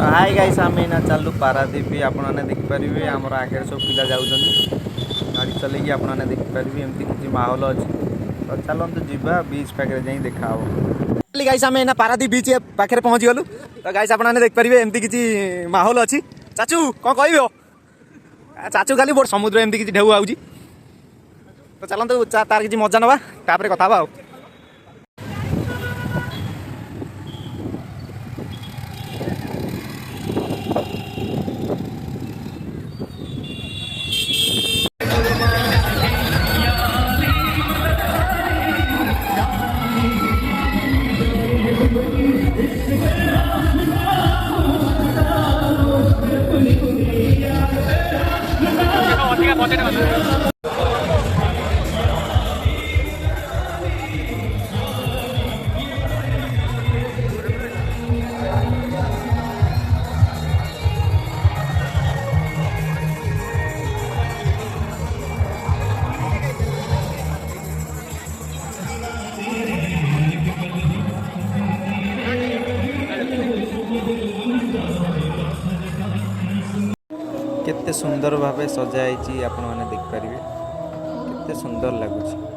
Hi guys आम ना चलू पारादीप आपने देखिपारे आमर आगे सब पिला जाऊँच गाड़ी चलैकी आपने देखिपारे एमती किसी माहौल अच्छी तो चलते जीवा बीच पाखे जा देखा गाइस आम ना पारादीप बीच पाखे पहुँची गलु तो गाइस आपने देखिपारे एमती किसी माहौल अच्छी चाचू कौन कह चाचू खाली बड़ समुद्र एमती किसी ढेउ आउची तो चलते तार किसी मजा नवा तापर कथा आ केते सुंदर भावे सजाई आपण मैंने देखिपारे केते सुंदर लगुच।